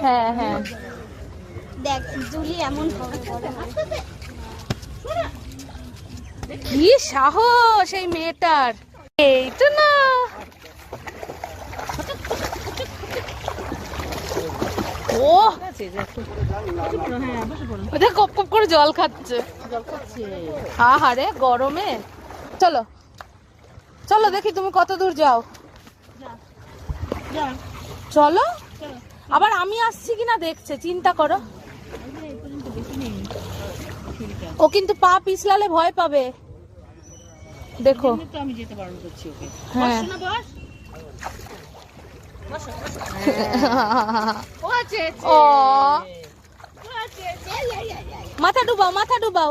হ্যাঁ হ্যাঁ দেখ জুলি এমন কি সাহস এই মেয়েটার, এই তো না। ও ওদের কপ কপ করে জল খাচ্ছে। আহারে গরমে। চলো চলো দেখি তুমি কত দূর যাও। চলো, আবার আমি আসছি কিনা দেখছে, চিন্তা করো। ও কিন্তু পা পিছলালে ভয় পাবে, দেখো। আমি যেতে বারণ করছি ওকে। হ্যাঁ ও মাথা ডুবাও, মাথা ডুবাও।